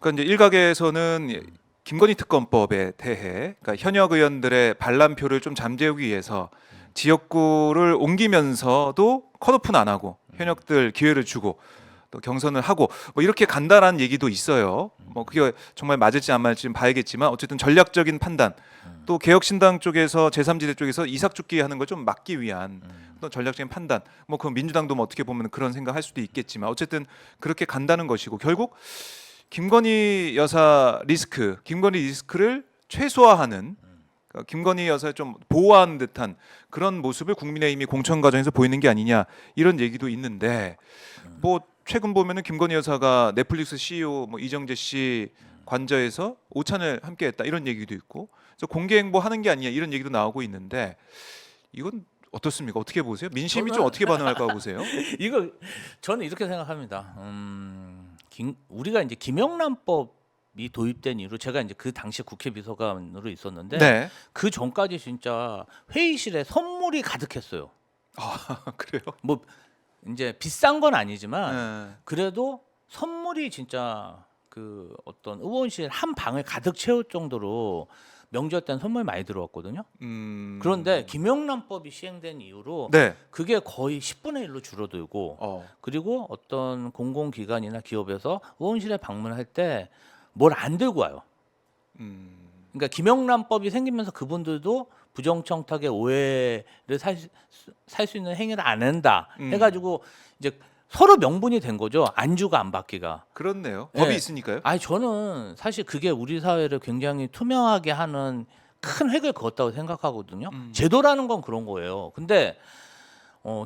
그러니까 이제 일각에서는 김건희 특검법에 대해 그러니까 현역 의원들의 반란표를 좀 잠재우기 위해서 지역구를 옮기면서도 컷오프는 안 하고 현역들 기회를 주고 또 경선을 하고 뭐 이렇게 간다라는 얘기도 있어요. 뭐 그게 정말 맞을지 안 맞을지 봐야겠지만 어쨌든 전략적인 판단 또 개혁신당 쪽에서 제3지대 쪽에서 이삭 죽기 하는 걸 좀 막기 위한 또 전략적인 판단 뭐 그 민주당도 뭐 어떻게 보면 그런 생각할 수도 있겠지만 어쨌든 그렇게 간다는 것이고 결국 김건희 여사 김건희 리스크를 최소화하는 그러니까 김건희 여사를 좀 보호하는 듯한 그런 모습을 국민의힘이 공천 과정에서 보이는 게 아니냐 이런 얘기도 있는데 뭐 최근 보면은 김건희 여사가 넷플릭스 CEO 뭐 이정재 씨 관저에서 오찬을 함께했다 이런 얘기도 있고 그래서 공개 행보하는 게 아니냐 이런 얘기도 나오고 있는데 이건 어떻습니까? 어떻게 보세요? 민심이 좀 어떻게 반응할까 보세요? 이거 저는 이렇게 생각합니다. 우리가 이제 김영란법이 도입된 이후로 제가 이제 그 당시 국회 비서관으로 있었는데 네. 그 전까지 진짜 회의실에 선물이 가득했어요. 아 그래요? 뭐 이제 비싼 건 아니지만 네. 그래도 선물이 진짜 그 어떤 의원실 한 방을 가득 채울 정도로 명절 때는 선물 많이 들어왔거든요. 그런데 김영란법이 시행된 이후로 네. 그게 거의 10분의 1로 줄어들고 그리고 어떤 공공기관이나 기업에서 의원실에 방문할 때 뭘 안 들고 와요. 그러니까 김영란법이 생기면서 그분들도 부정청탁의 오해를 살 수 있는 행위를 안 한다 해가지고 이제 서로 명분이 된 거죠. 안주가 안 받기가. 그렇네요. 네. 법이 있으니까요. 아니 저는 사실 그게 우리 사회를 굉장히 투명하게 하는 큰 획을 그었다고 생각하거든요. 제도라는 건 그런 거예요. 근데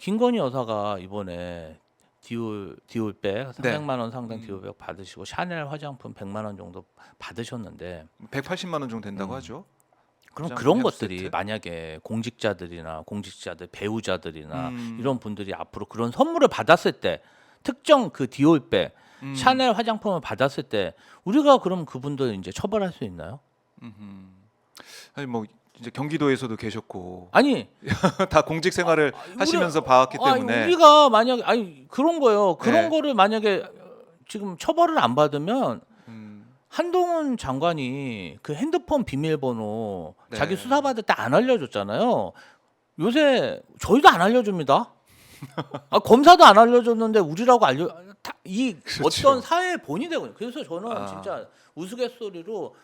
김건희 여사가 이번에 디올백 300만 원 상당 디올백 받으시고 샤넬 화장품 100만 원 정도 받으셨는데 180만 원 정도 된다고 하죠. 그럼 화장품 그런 향수 것들이 세트. 만약에 공직자들 배우자들이나 이런 분들이 앞으로 그런 선물을 받았을 때 특정 그 디올백 샤넬 화장품을 받았을 때 우리가 그럼 그분들 이제 처벌할 수 있나요? 아니 뭐 이제 경기도에서도 계셨고 아니 다 공직 생활을 하시면서 봐왔기 때문에 우리가 만약에 그런 거예요. 그런 네. 거를 만약에 지금 처벌을 안 받으면 한동훈 장관이 그 핸드폰 비밀번호 네. 자기 수사받을 때 안 알려줬잖아요. 요새 저희도 안 알려줍니다. 검사도 안 알려줬는데 우리라고 그렇죠. 어떤 사회의 본이 되거든요. 그래서 저는 아. 진짜 우스갯소리로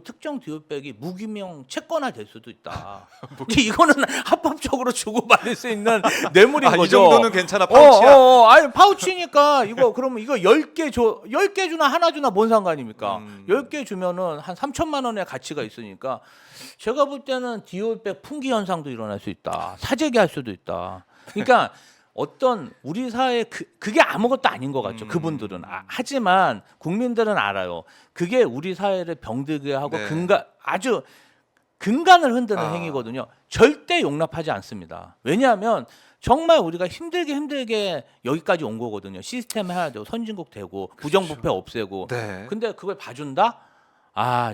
특정 디올백이 무기명 채권화 될 수도 있다. 근데 이거는 합법적으로 주고받을 수 있는 뇌물인 이 거죠. 정도는 괜찮아 파우치야. 아니 파우치니까 이거 그러면 이거 10개 10개 주나 하나 주나 뭔 상관입니까? 10개 주면은 한 3천만 원의 가치가 있으니까 제가 볼 때는 디올백 풍기 현상도 일어날 수 있다. 사재기 할 수도 있다. 그러니까 어떤 우리 사회 그게 아무것도 아닌 것 같죠. 그분들은 하지만 국민들은 알아요. 그게 우리 사회를 병들게 하고 네. 아주 근간을 흔드는 행위거든요. 절대 용납하지 않습니다. 왜냐하면 정말 우리가 힘들게 여기까지 온 거거든요. 시스템 해야 되고 선진국 되고 부정부패 없애고. 네. 근데 그걸 봐준다?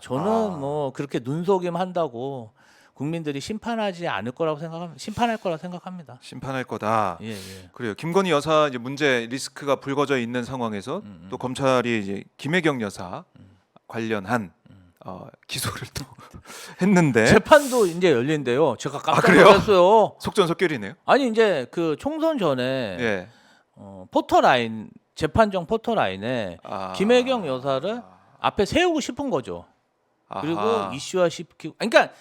저는 뭐 그렇게 눈속임 한다고 국민들이 심판할 거라고 생각합니다. 심판할 거다. 예. 그래요. 김건희 여사 이제 문제 리스크가 불거져 있는 상황에서 또 검찰이 이제 김혜경 여사 관련한 기소를 또 했는데 재판도 이제 열린대요. 제가 깜짝 그래요? 놀랐어요. 속전속결이네요. 아니 이제 그 총선 전에 예. 포토라인 재판정 포토라인에 김혜경 여사를 앞에 세우고 싶은 거죠. 그리고 아하. 이슈화 시키고. 그러니까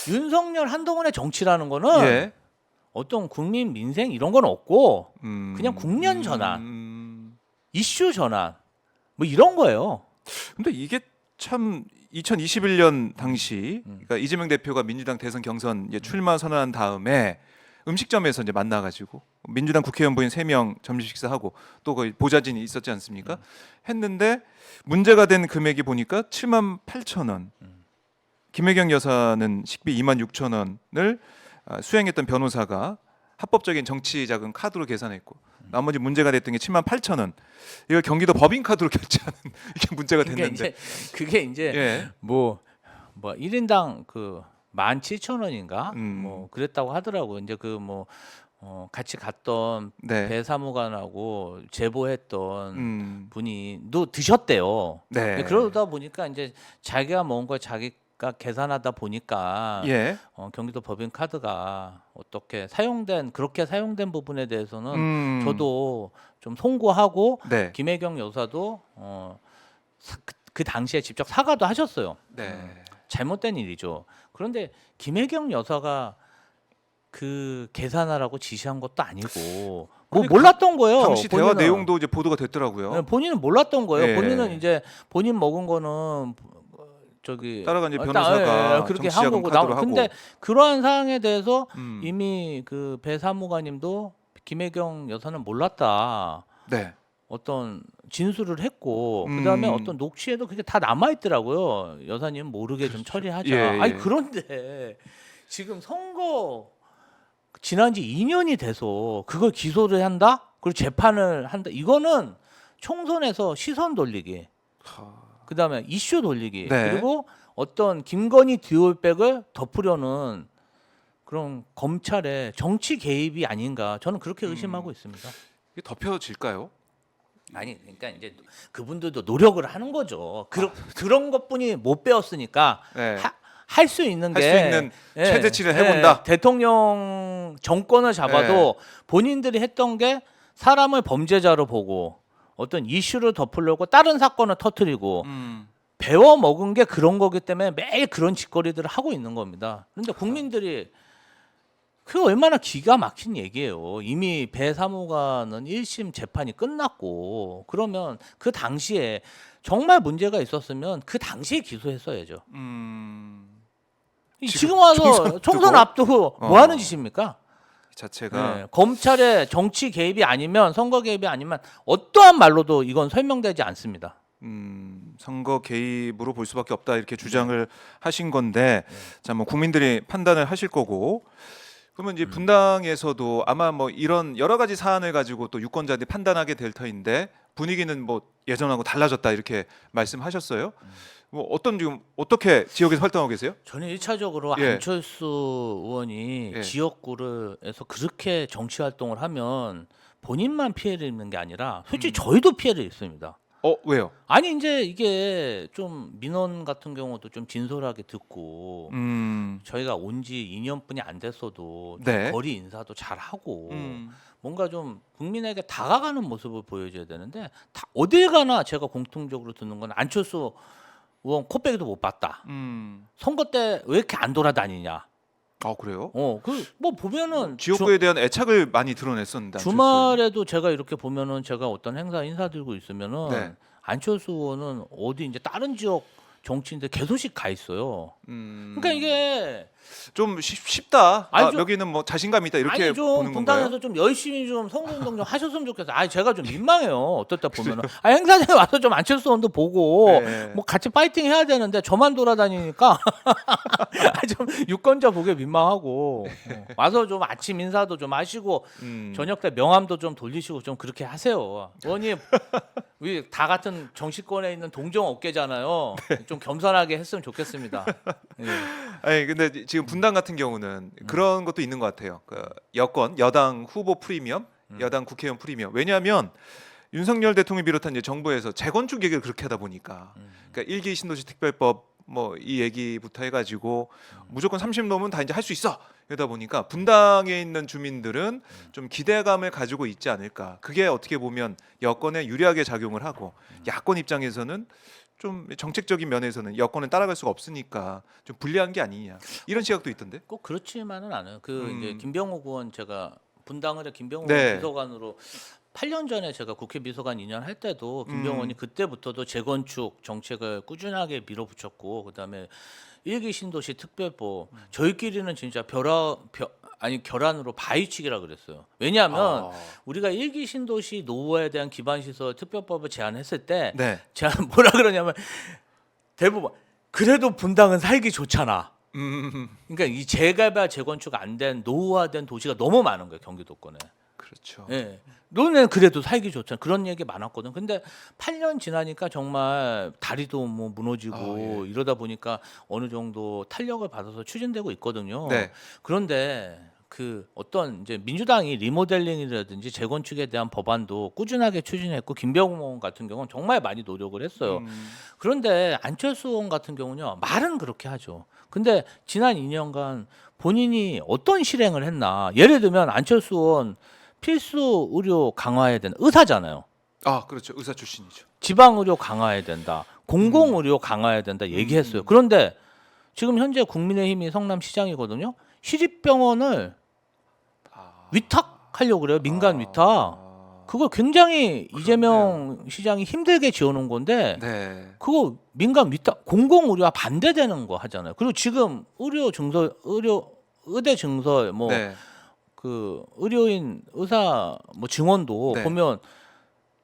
윤석열 한동훈의 정치라는 거는 예. 어떤 국민 민생 이런 건 없고 그냥 국면 전환, 이슈 전환 뭐 이런 거예요. 근데 이게 참 2021년 당시 그러니까 이재명 대표가 민주당 대선 경선 이제 출마 선언한 다음에 음식점에서 이제 만나가지고 민주당 국회의원부인 3명 점심 식사하고 또 그 보좌진이 있었지 않습니까? 했는데 문제가 된 금액이 보니까 7만 8천 원. 김혜경 여사는 식비 2만 6천 원을 수행했던 변호사가 합법적인 정치 자금 카드로 계산했고 나머지 문제가 됐던 게 7만 8천 원. 이걸 경기도 법인카드로 결제하는 이게 문제가 됐는데. 그게 이제 예. 뭐 1인당 그 17,000원인가 뭐 그랬다고 하더라고요. 이제 그 뭐 같이 갔던 네. 배 사무관하고 제보했던 음. 도 드셨대요. 네. 근데 그러다 보니까 이제 자기가 먹은 걸 자기가 계산하다 보니까 예. 경기도 법인카드가 어떻게 그렇게 사용된 부분에 대해서는 저도 좀 송구하고 네. 김혜경 여사도 그 당시에 직접 사과도 하셨어요. 네. 잘못된 일이죠. 그런데 김혜경 여사가 그 계산하라고 지시한 것도 아니고 뭐 아니, 몰랐던 거예요. 당시 대화 본인은. 내용도 이제 보도가 됐더라고요. 네, 본인은 몰랐던 거예요. 예. 본인은 이제 본인 먹은 거는 저기 따라간 이제 딱, 변호사가 그렇게 한 정치자금 거고 카드로 하고. 근데 그러한 사항에 대해서 음. 이미 그 배 사무관님도 김혜경 여사는 몰랐다. 네. 어떤 진술을 했고 그다음에 어떤 녹취에도 그게 다 남아 있더라고요. 여사님 모르게 좀 처리하자. 예, 아니 예. 그런데 지금 선거 지난 지 2년이 돼서 그걸 기소를 한다? 그리고 재판을 한다? 이거는 총선에서 시선 돌리기. 그다음에 이슈 돌리기. 네. 그리고 어떤 김건희 듀얼백을 덮으려는 그런 검찰의 정치 개입이 아닌가. 저는 그렇게 의심하고 있습니다. 이게 덮여질까요? 아니 그러니까 이제 그분들도 노력을 하는 거죠. 그런 것뿐이 못 배웠으니까 네. 할 수 있는 할 수 게 있는 최대치를 해본다. 대통령 정권을 잡아도 본인들이 했던 게 사람을 범죄자로 보고 어떤 이슈를 덮으려고 다른 사건을 터뜨리고 배워 먹은 게 그런 거기 때문에 매일 그런 짓거리들을 하고 있는 겁니다. 그런데 국민들이 그게 얼마나 기가 막힌 얘기예요. 이미 배 사무관은 1심 재판이 끝났고 그러면 그 당시에 정말 문제가 있었으면 그 당시에 기소했어야죠. 지금 와서 총선 앞두고 뭐 하는 짓입니까? 자체가 네, 검찰의 정치 개입이 아니면 선거 개입이 아니면 어떠한 말로도 이건 설명되지 않습니다. 선거 개입으로 볼 수밖에 없다 이렇게 주장을 하신 건데 자, 뭐 국민들이 판단을 하실 거고 그러면 이제 분당에서도 아마 뭐 이런 여러 가지 사안을 가지고 또 유권자들이 판단하게 될 터인데 분위기는 뭐 예전하고 달라졌다 이렇게 말씀하셨어요. 뭐 지금 어떻게 지역에서 활동하고 계세요? 저는 1차적으로 예. 안철수 의원이 예. 지역구에서 그렇게 정치 활동을 하면 본인만 피해를 입는 게 아니라 솔직히 음. 저희도 피해를 입습니다. 왜요? 아니 이제 이게 좀 민원 같은 경우도 좀 진솔하게 듣고 저희가 온 지 2년뿐이 안 됐어도 좀 네. 거리 인사도 잘 하고 뭔가 좀 국민에게 다가가는 모습을 보여줘야 되는데 어딜 가나 제가 공통적으로 듣는 건 안철수 의원 코빼기도 못 봤다. 선거 때 왜 이렇게 안 돌아다니냐. 그래요? 그 뭐 보면은 지역구에 대한 애착을 많이 드러냈었는데 안철수 주말에도 제가 이렇게 보면은 제가 어떤 행사 인사드리고 있으면은 네. 안철수 의원은 어디 이제 다른 지역 정치인들 개소식 가 있어요. 의원은. 그러니까 이게 좀 쉽다. 아니, 여기는 뭐 자신감 있다 이렇게 아니 좀 보는 건가요? 분당에서 좀 열심히 좀 선거운동 좀 하셨으면 좋겠어요. 제가 좀 민망해요. 어떨 때 보면은 행사장에 와서 좀 안철수 의원도 보고 네. 뭐 같이 파이팅 해야 되는데 저만 돌아다니니까 좀 유권자 보기에 민망하고 와서 좀 아침 인사도 좀 하시고 저녁 때 명함도 좀 돌리시고 좀 그렇게 하세요. 의원님 우리 다 같은 정치권에 있는 동정 업계잖아요. 좀 겸손하게 했으면 좋겠습니다. 예. 아니 근데 지금 분당 같은 경우는 그런 것도 있는 것 같아요. 그 여당 후보 프리미엄, 여당 국회의원 프리미엄. 왜냐하면 윤석열 대통령이 비롯한 이제 정부에서 재건축 얘기를 그렇게 하다 보니까 그러니까 1기 신도시 특별법 뭐 이 얘기부터 해가지고 무조건 30 넘으면 다 이제 할 수 있어. 이러다 보니까 분당에 있는 주민들은 좀 기대감을 가지고 있지 않을까. 그게 어떻게 보면 여권에 유리하게 작용을 하고 야권 입장에서는 좀 정책적인 면에서는 여권을 따라갈 수가 없으니까 좀 불리한 게 아니냐 이런 시각도 있던데. 꼭 그렇지만은 않아요. 이제 김병욱 의원 제가 분당을에 김병욱 네. 의원 비서관으로 8년 전에 제가 국회 비서관 2년 할 때도 김병욱 의원이 그때부터도 재건축 정책을 꾸준하게 밀어붙였고 그다음에 1기 신도시 특별법 저희끼리는 진짜 결안으로 바위치기라 그랬어요. 왜냐하면 우리가 1기 신도시 노후화에 대한 기반시설 특별법을 제안했을 때 네. 제가 뭐라 그러냐면 대부분 그래도 분당은 살기 좋잖아. 그러니까 이 재개발 재건축 안 된 노후화된 도시가 너무 많은 거예요 경기도권에. 그렇죠. 예. 너는 그래도 살기 좋잖아. 그런 얘기 많았거든. 근데 8년 지나니까 정말 다리도 뭐 무너지고 이러다 보니까 어느 정도 탄력을 받아서 추진되고 있거든요. 네. 그런데 그 어떤 이제 민주당이 리모델링이라든지 재건축에 대한 법안도 꾸준하게 추진했고 김병호 의원 같은 경우는 정말 많이 노력을 했어요. 그런데 안철수 의원 같은 경우는요 말은 그렇게 하죠. 근데 지난 2년간 본인이 어떤 실행을 했나? 예를 들면 안철수 의원 필수 의료 강화해야 되는 의사잖아요. 아 그렇죠. 의사 출신이죠. 지방 의료 강화해야 된다. 공공 의료 강화해야 된다 얘기했어요. 그런데 지금 현재 국민의힘이 성남시장이거든요. 시립병원을 위탁하려고 그래요. 민간 위탁. 그걸 굉장히 이재명 시장이 힘들게 지어놓은 건데 네. 그거 민간 위탁 공공 의료와 반대되는 거 하잖아요. 그리고 지금 의대 증서 뭐 네. 그 의료인 의사 뭐 증원도 네. 보면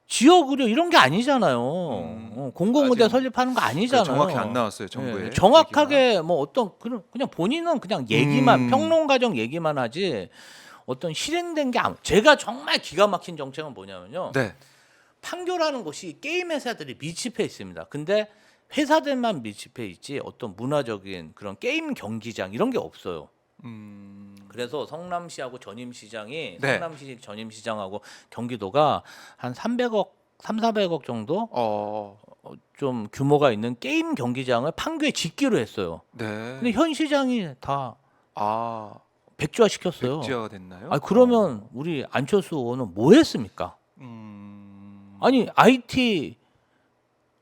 지역 의료 이런 게 아니잖아요. 공공의대 아직 설립하는 거 아니잖아요. 정확히 안 나왔어요 정부에. 예, 정확하게 뭐 어떤 그냥 본인은 그냥 얘기만 평론가적 얘기만 하지 어떤 실행된 게 제가 정말 기가 막힌 정책은 뭐냐면요. 네. 판교라는 곳이 게임 회사들이 밀집해 있습니다. 근데 회사들만 밀집해 있지 어떤 문화적인 그런 게임 경기장 이런 게 없어요. 그래서 성남시하고 전임시장이 네. 성남시 전임시장하고 경기도가 한 300억 정도 좀 규모가 있는 게임 경기장을 판교에 짓기로 했어요. 네. 근데 현 시장이 다 아 백지화 시켰어요. 백지화가 됐나요? 아니 그러면 우리 안철수 의원은 뭐 했습니까? 아니 IT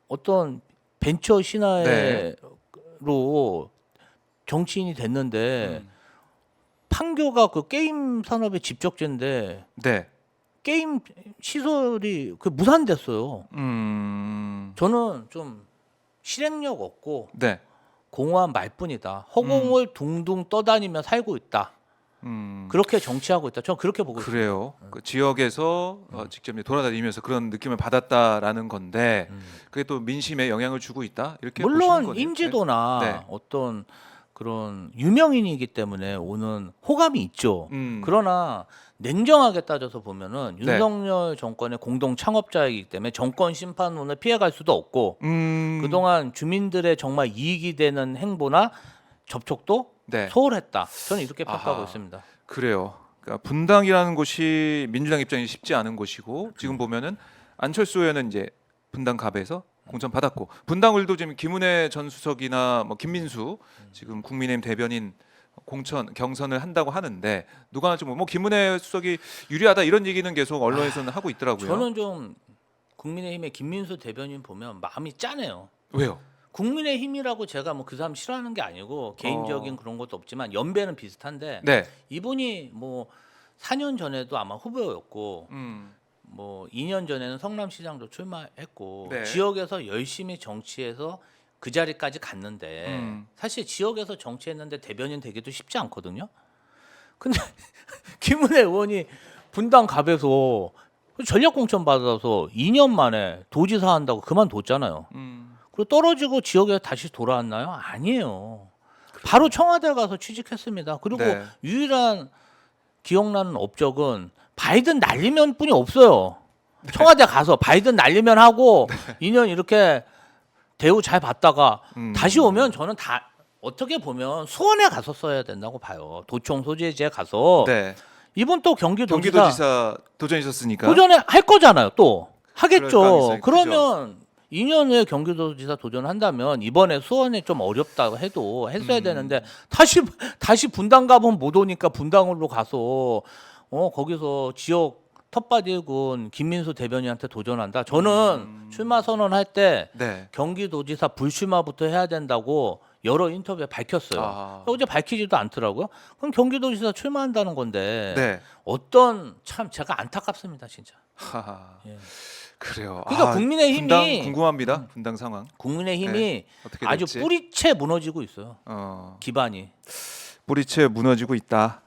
어떤 벤처 신화로 네. 정치인이 됐는데 판교가 그 게임 산업의 집적지인데 네. 게임 시설이 그 무산됐어요. 저는 좀 실행력 없고 네. 공허한 말뿐이다. 허공을 둥둥 떠다니며 살고 있다. 그렇게 정치하고 있다. 저는 그렇게 보고 있습니다. 그래요. 그 지역에서 직접 돌아다니면서 그런 느낌을 받았다라는 건데 그게 또 민심에 영향을 주고 있다. 이렇게 보시는 물론 거네요. 인지도나 네. 어떤 그런 유명인이기 때문에 오는 호감이 있죠. 그러나 냉정하게 따져서 보면은 네. 윤석열 정권의 공동 창업자이기 때문에 정권 심판론을 피해갈 수도 없고 그동안 주민들의 정말 이익이 되는 행보나 접촉도 네. 소홀했다. 저는 이렇게 평가하고 아하. 있습니다. 그래요. 그러니까 분당이라는 곳이 민주당 입장이 쉽지 않은 곳이고 지금 보면은 안철수 의원은 이제 분당 갑에서 공천 받았고 분당을도 지금 김은혜 전 수석이나 뭐 김민수 지금 국민의힘 대변인 경선을 한다고 하는데 누가 할지 뭐 김은혜 수석이 유리하다 이런 얘기는 계속 언론에서는 하고 있더라고요. 저는 좀 국민의힘의 김민수 대변인 보면 마음이 짠해요. 왜요? 국민의힘이라고 제가 뭐 그 사람 싫어하는 게 아니고 개인적인 그런 것도 없지만 연배는 비슷한데 네. 이분이 뭐 4년 전에도 아마 후보였고 뭐 2년 전에는 성남시장도 출마했고 네. 지역에서 열심히 정치해서 그 자리까지 갔는데 사실 지역에서 정치했는데 대변인 되기도 쉽지 않거든요. 근데 김은혜 의원이 분당 갑에서 전략 공천 받아서 2년 만에 도지사 한다고 그만뒀잖아요. 그리고 떨어지고 지역에 다시 돌아왔나요? 아니에요. 바로 청와대 가서 취직했습니다. 그리고 네. 유일한 기억나는 업적은 바이든 날리면 뿐이 없어요. 청와대 가서 바이든 날리면 하고 2년 이렇게 대우 잘 받다가 다시 오면 저는 다 어떻게 보면 수원에 가서 써야 된다고 봐요. 도청 소재지에 가서 네. 이분 또 경기도지사 경기도지사 도전이셨으니까. 도전에 할 거잖아요. 또 그럴 가능성이 하겠죠. 크죠. 그러면 2년 후에 경기도지사 도전한다면 이번에 수원에 좀 어렵다고 해도 했어야 되는데 다시 분당 가면 못 오니까 분당으로 가서 거기서 지역 텃밭일군 김민수 대변인한테 도전한다. 저는 출마 선언할 때 네. 경기도지사 불출마부터 해야 된다고 여러 인터뷰에 밝혔어요. 아. 어제 밝히지도 않더라고요. 그럼 경기도지사 출마한다는 건데 네. 어떤 참 제가 안타깝습니다, 진짜. 하하. 예. 그래요. 그러니까 국민의힘이- 분당 궁금합니다. 분당 상황. 국민의힘이 네, 어떻게 아주 될지. 뿌리채 무너지고 있어요. 어, 기반이. 뿌리채 무너지고 있다.